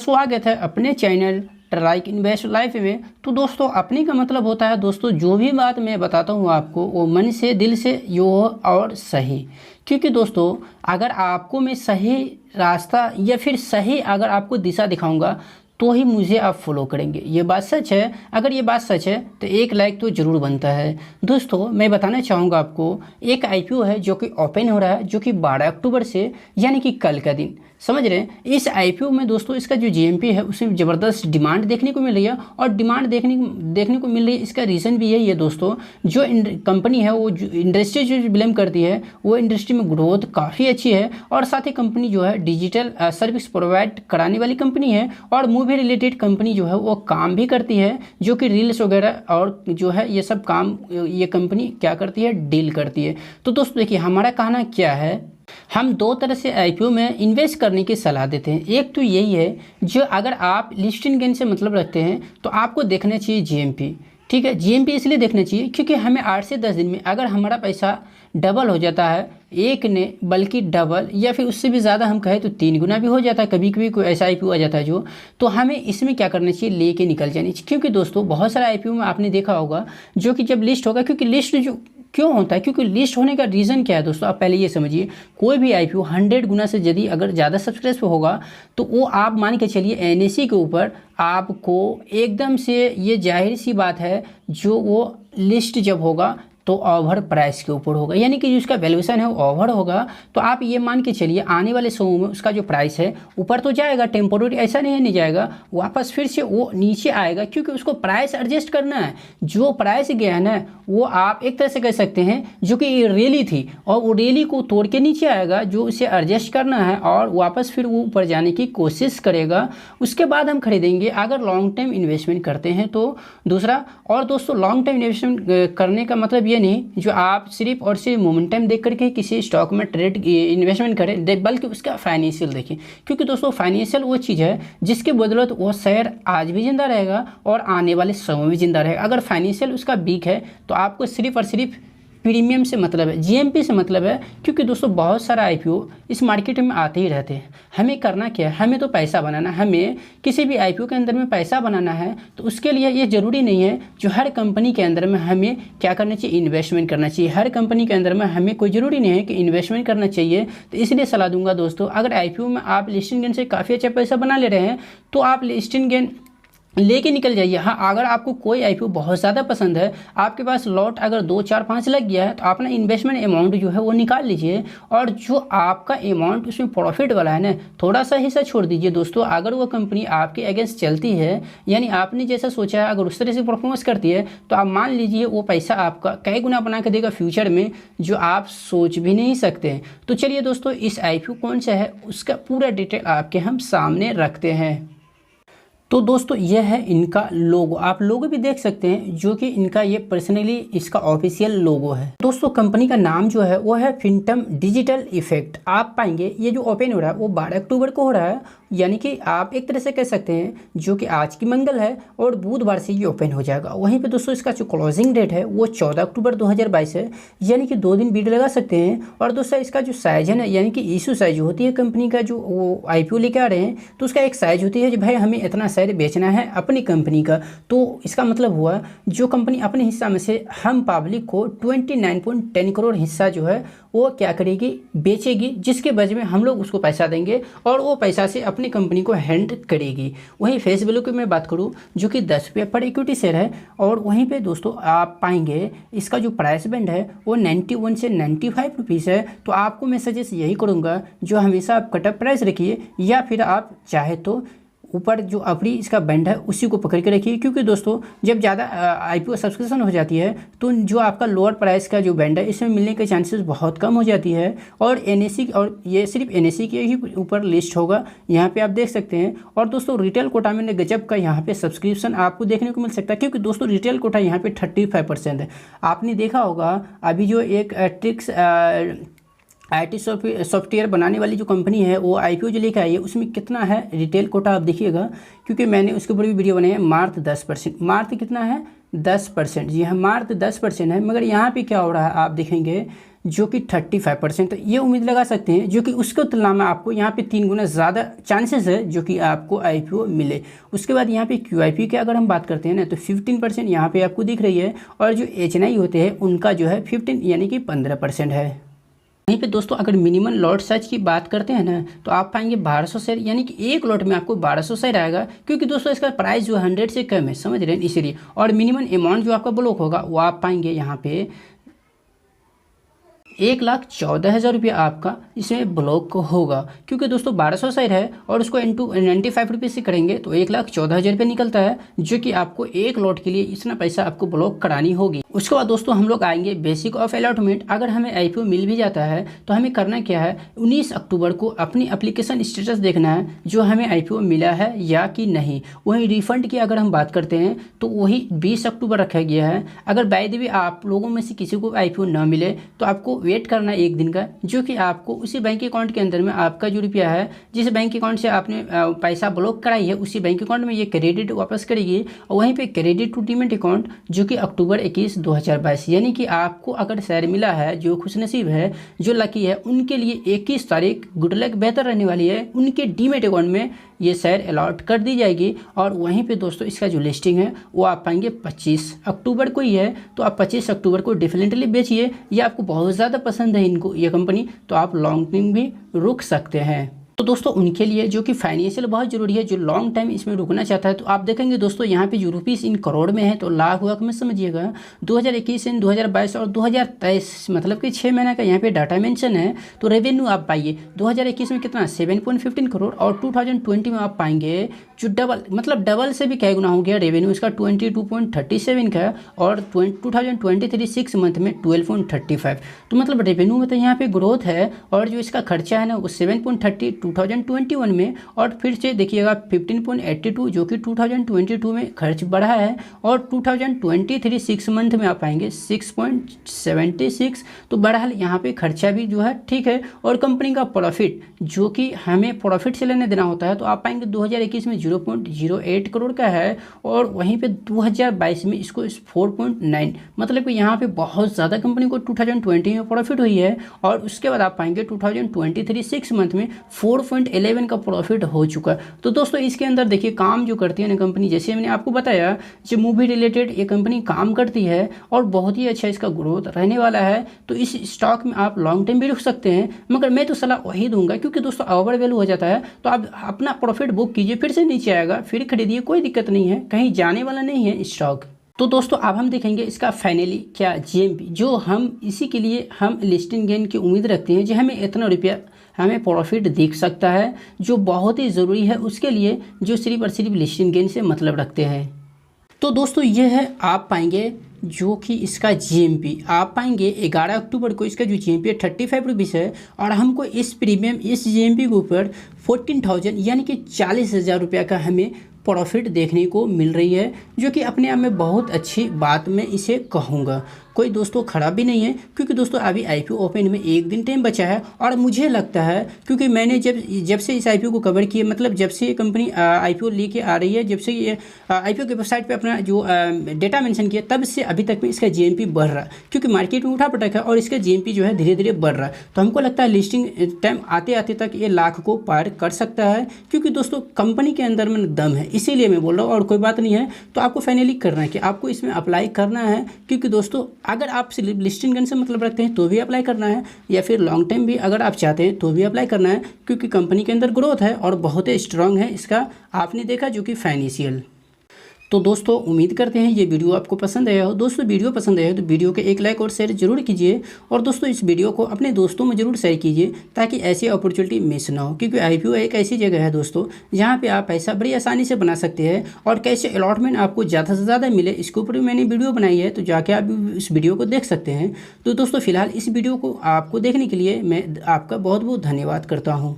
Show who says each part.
Speaker 1: स्वागत है अपने चैनल ट्राइक इन्वेस्ट लाइफ में। तो दोस्तों अपने का मतलब होता है दोस्तों जो भी बात मैं बताता हूँ आपको वो मन से दिल से जो हो और सही, क्योंकि दोस्तों अगर आपको मैं सही रास्ता या फिर सही अगर आपको दिशा दिखाऊंगा तो ही मुझे आप फॉलो करेंगे। ये बात सच है। अगर ये बात सच है तो एक लाइक तो ज़रूर बनता है। दोस्तों मैं बताना चाहूँगा आपको एक आईपीओ है जो कि ओपन हो रहा है, जो कि 12 अक्टूबर से यानी कि कल का दिन, समझ रहे हैं। इस आईपीओ में दोस्तों इसका जो जीएमपी है उसमें ज़बरदस्त डिमांड देखने को मिल रही है, और डिमांड देखने को मिल रही है। इसका रीज़न भी यही है दोस्तों, जो कंपनी है वो जो इंडस्ट्री जो बिलोंग करती है वो इंडस्ट्री में ग्रोथ काफ़ी अच्छी है, और साथ ही कंपनी जो है डिजिटल सर्विस प्रोवाइड कराने वाली कंपनी है, और मूवी रिलेटेड कंपनी जो है वो काम भी करती है, जो कि रील्स वगैरह और जो है ये सब काम ये कंपनी क्या करती है, डील करती है। तो दोस्तों देखिए हमारा कहना क्या है, हम दो तरह से आईपीओ में इन्वेस्ट करने की सलाह देते हैं। एक तो यही है जो अगर आप लिस्टिंग गेन से मतलब रखते हैं तो आपको देखना चाहिए जीएमपी, ठीक है। जीएमपी इसलिए देखना चाहिए क्योंकि हमें 8 से 10 दिन में अगर हमारा पैसा डबल हो जाता है, एक ने बल्कि डबल या फिर उससे भी ज़्यादा हम कहें तो 3 गुना भी हो जाता है, कभी कभी कोई ऐसा आईपीओ आ जाता है जो, तो हमें इसमें क्या करना चाहिए, लेके निकल जानी चाहिए। क्योंकि दोस्तों बहुत सारा आईपीओ में आपने देखा होगा जो कि जब लिस्ट होगा, क्योंकि लिस्ट जो क्यों होता है, क्योंकि लिस्ट होने का रीज़न क्या है दोस्तों, आप पहले ये समझिए। कोई भी आईपीओ 100 गुना से यदि अगर ज़्यादा सक्सेसफुल होगा तो वो आप मान के चलिए एनएसई के ऊपर आपको एकदम से, ये जाहिर सी बात है, जो वो लिस्ट जब होगा तो ओवर प्राइस के ऊपर होगा, यानी कि जिसका वैल्यूएशन है वो ओवर होगा। तो आप ये मान के चलिए आने वाले समय में उसका जो प्राइस है ऊपर तो जाएगा, टेम्पोररी ऐसा नहीं जाएगा, वापस फिर से वो नीचे आएगा, क्योंकि उसको प्राइस एडजस्ट करना है। जो प्राइस गया है ना वो आप एक तरह से कह सकते हैं जो कि रैली थी, और वो रैली को तोड़ के नीचे आएगा, जो उसे एडजस्ट करना है और वापस फिर वो ऊपर जाने की कोशिश करेगा। उसके बाद हम खरीदेंगे अगर लॉन्ग टर्म इन्वेस्टमेंट करते हैं तो। दूसरा, और दोस्तों लॉन्ग टर्म इन्वेस्टमेंट करने का मतलब ये नहीं जो आप सिर्फ और सिर्फ मोमेंटम देख करके किसी स्टॉक में ट्रेड इन्वेस्टमेंट करें, बल्कि उसका फाइनेंशियल देखें। क्योंकि दोस्तों फाइनेंशियल वो चीज़ है जिसके बदौलत वो शेयर आज भी जिंदा रहेगा और आने वाले समय में जिंदा रहेगा। अगर फाइनेंशियल उसका वीक है तो आपको सिर्फ और सिर्फ प्रीमियम से मतलब है, जीएमपी से मतलब है। क्योंकि दोस्तों बहुत सारा आईपीओ इस मार्केट में आते ही रहते हैं। हमें करना क्या है, हमें तो पैसा बनाना, हमें किसी भी आईपीओ के अंदर में पैसा बनाना है। तो उसके लिए ये ज़रूरी नहीं है जो हर कंपनी के अंदर में हमें क्या करना चाहिए, इन्वेस्टमेंट करना चाहिए। हर कंपनी के अंदर में हमें कोई ज़रूरी नहीं है कि इन्वेस्टमेंट करना चाहिए। तो इसलिए सलाह दूंगा दोस्तों, अगर आईपीओ में आप लिस्टिंग गेन से काफ़ी अच्छा पैसा बना ले रहे हैं तो आप लिस्टिंग गेन लेके निकल जाइए। हाँ, अगर आपको कोई आईपीओ बहुत ज़्यादा पसंद है, आपके पास लॉट अगर 2 4 5 लग गया है, तो अपना इन्वेस्टमेंट अमाउंट जो है वो निकाल लीजिए, और जो आपका अमाउंट उसमें प्रॉफिट वाला है ना थोड़ा सा हिस्सा छोड़ दीजिए। दोस्तों अगर वो कंपनी आपके अगेंस्ट चलती है, यानी आपने जैसा सोचा है अगर उस तरह से परफॉर्मेंस करती है, तो आप मान लीजिए वो पैसा आपका कई गुना बना के देगा फ्यूचर में, जो आप सोच भी नहीं सकते। तो चलिए दोस्तों इस आईपीओ कौन सा है उसका पूरा डिटेल आपके हम सामने रखते हैं। तो दोस्तों यह है इनका लोगो, आप लोगो भी देख सकते हैं, जो कि इनका ये पर्सनली इसका ऑफिशियल लोगो है। दोस्तों कंपनी का नाम जो है वो है फिंटम डिजिटल इफेक्ट। आप पाएंगे ये जो ओपन हो रहा है वो 12 अक्टूबर को हो रहा है, यानी कि आप एक तरह से कह सकते हैं जो कि आज की मंगल है, और बुधवार से ये ओपन हो जाएगा। वहीं पे दोस्तों इसका जो क्लोजिंग डेट है वो 14 अक्टूबर 2022 है, यानी कि 2 दिन बीट लगा सकते हैं। और दोस्तों इसका जो साइज है ना, यानी कि इशू साइज होती है कंपनी का, जो वो आईपीओ लेके आ रहे हैं तो उसका एक साइज होती है कि भाई हमें इतना शेयर बेचना है अपनी कंपनी का। तो इसका मतलब हुआ जो कंपनी अपने हिस्सा में से हम पब्लिक को 29.10 करोड़ हिस्सा जो है वो क्या करेगी, बेचेगी, जिसके वजह में हम लोग उसको पैसा देंगे और वो पैसा से अपनी कंपनी को हैंड करेगी। वहीं फेस वैल्यू की मैं बात करूं जो कि 10 रुपये पर इक्विटी शेयर है, और वहीं पे दोस्तों आप पाएंगे इसका जो प्राइस बैंड है वो 91 से 95 रुपीज़ है। तो आपको मैं सजेस्ट यही करूँगा जो हमेशा आप कटअप प्राइस रखिए, या फिर आप चाहे तो ऊपर जो अपनी इसका बैंड है उसी को पकड़ के रखिए। क्योंकि दोस्तों जब ज़्यादा आईपीओ सब्सक्रिप्शन हो जाती है तो जो आपका लोअर प्राइस का जो बैंड है इसमें मिलने के चांसेस बहुत कम हो जाती है। और एनएसई, और ये सिर्फ एनएसई के ही ऊपर लिस्ट होगा, यहाँ पे आप देख सकते हैं। और दोस्तों रिटेल कोटा में गजब का यहाँ पे सब्सक्रिप्शन आपको देखने को मिल सकता है, क्योंकि दोस्तों रिटेल कोटा यहाँ पे 35% है। आपने देखा होगा अभी जो एक ट्रिक्स आईटी सॉफ्टवेयर बनाने वाली जो कंपनी है वो आईपीओ जो लेकर आई है उसमें कितना है रिटेल कोटा आप देखिएगा, क्योंकि मैंने उसके ऊपर भी वीडियो बनाई है। मार्थ 10%, मार्थ कितना है 10%, जी हाँ मार्थ 10% है। मगर यहाँ पे क्या हो रहा है आप देखेंगे जो कि 35%। तो ये उम्मीद लगा सकते हैं जो कि उसके तुलना में आपको यहाँ पे 3 गुना ज़्यादा चांसेस है जो कि आपको आईपीओ मिले। उसके बाद यहाँ पे क्यूआईपी की अगर हम बात करते हैं ना तो 15% यहाँ पे आपको दिख रही है, और जो एचएनआई होते हैं उनका जो है 15 यानी कि 15% है। वहीं पे दोस्तों अगर मिनिमम लॉट साइज की बात करते हैं ना तो आप पाएंगे 1200 शेयर, यानी कि एक लॉट में आपको 1200 शेयर आएगा, क्योंकि दोस्तों इसका प्राइस जो 100 से कम है, समझ रहे हैं इसीलिए। और मिनिमम अमाउंट जो आपका ब्लॉक होगा वो आप पाएंगे यहाँ पे 1,14,000 रुपया आपका इसमें ब्लॉक होगा, क्योंकि दोस्तों 1200 शेयर है और उसको इंटू 95 रुपये से करेंगे तो 1,14,000 रुपये निकलता है, जो कि आपको एक लॉट के लिए इतना पैसा आपको ब्लॉक करानी होगी। उसके बाद दोस्तों हम लोग आएंगे बेसिक ऑफ अलॉटमेंट। अगर हमें आईपीओ मिल भी जाता है तो हमें करना क्या है, 19 अक्टूबर को अपनी एप्लीकेशन स्टेटस देखना है जो हमें आईपीओ मिला है या कि नहीं। वहीं रिफंड की अगर हम बात करते हैं तो वही 20 अक्टूबर रखा गया है। अगर बाय द वे आप लोगों में से किसी को आईपीओ न मिले तो आपको वेट करना है एक दिन का, जो कि आपको उसी बैंक अकाउंट के अंदर में आपका जो रुपया है, जिस बैंक अकाउंट से आपने पैसा ब्लॉक कराई है उसी बैंक अकाउंट में ये क्रेडिट वापस करेगी। और वहीं पे क्रेडिट टू डीमैट अकाउंट जो कि अक्टूबर 21, 2022, यानी कि आपको अगर शेयर मिला है, जो खुशनसीब है, जो लकी है, उनके लिए 21 तारीख गुड लक बेहतर रहने वाली है, उनके डीमैट अकाउंट में ये शेयर अलॉट कर दी जाएगी। और वहीं पे दोस्तों इसका जो लिस्टिंग है वो आप पाएंगे 25 अक्टूबर को ही है, तो आप 25 अक्टूबर को डेफिनेटली बेचिए। ये आपको बहुत ज़्यादा पसंद है इनको ये कंपनी, तो आप लॉन्ग टर्म भी रुक सकते हैं। तो दोस्तों उनके लिए जो कि फाइनेंशियल बहुत जरूरी है, जो लॉन्ग टाइम इसमें रुकना चाहता है, तो आप देखेंगे दोस्तों यहाँ पे जो रुपीस इन करोड़ में है तो लाख वाख में समझिएगा 2021 से 2022 और 2023 मतलब कि 6 महीने का यहाँ पे डाटा मेंशन है। तो रेवेन्यू आप पाइए 2021 में कितना 7.15 करोड़ और 2020 में आप पाएंगे जो मतलब डबल से भी कई गुना हो गया रेवेन्यू इसका 22.37 का, और 2023 6 मंथ में 12.35। तो मतलब रेवेन्यू में तो यहाँ पे ग्रोथ है, और जो इसका खर्चा है ना वो 7.30 2021 में, और फिर से देखिएगा 15.82 जो कि 2022 में खर्च बढ़ा है, और 2023 6 मंथ में आप पाएंगे 6.76। तो बहरहाल यहाँ पे खर्चा भी जो है ठीक है। और कंपनी का प्रॉफिट जो कि हमें प्रॉफिट से लेने देना होता है तो आप पाएंगे 2021 में 0.08 करोड़ का है, और वहीं पे 2022 में इसको 4.9, मतलब कि यहाँ पे बहुत ज़्यादा कंपनी को 2020 में प्रॉफिट हुई है। और उसके बाद आप पाएंगे 2023 6 मंथ में 4.11 का प्रॉफिट हो चुका। तो दोस्तों इसके अंदर देखिए काम जो करती है ना कंपनी, जैसे मैंने आपको बताया जो मूवी रिलेटेड ये कंपनी काम करती है और बहुत ही अच्छा इसका ग्रोथ रहने वाला है। तो इस स्टॉक में आप लॉन्ग टाइम भी रुक सकते हैं, मगर मैं तो सलाह वही दूंगा, क्योंकि दोस्तों ओवर वैल्यू हो जाता है तो आप अपना प्रॉफिट बुक कीजिए, फिर से नीचे आएगा फिर खरीदिए, कोई दिक्कत नहीं है, कहीं जाने वाला नहीं है स्टॉक। तो दोस्तों अब हम देखेंगे इसका फाइनली क्या जीएमपी, जो हम इसी के लिए हम लिस्टिंग गेन की उम्मीद रखते हैं, जो हमें इतना रुपया हमें प्रॉफिट दिख सकता है, जो बहुत ही ज़रूरी है उसके लिए जो सिर्फ और सिर्फ लिस्टिंग गेन से मतलब रखते हैं। तो दोस्तों ये है आप पाएंगे जो कि इसका जीएमपी आप पाएंगे 11 अक्टूबर को इसका जो जीएमपी है 35 रुपीज़ है, और हमको इस प्रीमियम इस जीएमपी के ऊपर 14,000 यानी कि 40,000 रुपया का हमें प्रॉफिट देखने को मिल रही है, जो कि अपने आप में बहुत अच्छी बात मैं इसे कहूँगा। कोई दोस्तों ख़राब भी नहीं है, क्योंकि दोस्तों अभी आईपीओ ओपन में एक दिन टाइम बचा है। और मुझे लगता है क्योंकि मैंने जब से इस आईपीओ को कवर किया, मतलब जब से ये कंपनी आईपीओ लेके आ रही है, जब से ये आईपीओ की वेबसाइट पे अपना जो डेटा मेंशन किया, तब से अभी तक में इसका जीएमपी बढ़ रहा है, क्योंकि मार्केट में उठा पटक है और इसका जीएमपी जो है धीरे धीरे बढ़ रहा है। तो हमको लगता है लिस्टिंग टाइम आते आते तक ये लाख को पार कर सकता है, क्योंकि दोस्तों कंपनी के अंदर में दम है, इसीलिए मैं बोल रहा हूँ और कोई बात नहीं है। तो आपको फाइनली करना है कि आपको इसमें अप्लाई करना है, क्योंकि दोस्तों अगर आप सिर्फ लिस्टिंग गन से मतलब रखते हैं तो भी अप्लाई करना है, या फिर लॉन्ग टाइम भी अगर आप चाहते हैं तो भी अप्लाई करना है, क्योंकि कंपनी के अंदर ग्रोथ है और बहुत ही स्ट्रांग है इसका आपने देखा जो कि फाइनेंशियल। तो दोस्तों उम्मीद करते हैं ये वीडियो आपको पसंद आया हो। दोस्तों वीडियो पसंद आया हो तो वीडियो के एक लाइक और शेयर जरूर कीजिए, और दोस्तों इस वीडियो को अपने दोस्तों में जरूर शेयर कीजिए ताकि ऐसी अपॉर्चुनिटी मिस ना हो, क्योंकि आईपीओ एक ऐसी जगह है दोस्तों जहाँ पे आप पैसा बड़ी आसानी से बना सकते हैं, और कैसे अलॉटमेंट आपको ज़्यादा से ज़्यादा मिले इसके ऊपर भी मैंने वीडियो बनाई है, तो जाके आप इस वीडियो को देख सकते हैं। तो दोस्तों फिलहाल इस वीडियो को आपको देखने के लिए मैं आपका बहुत बहुत धन्यवाद करता हूँ।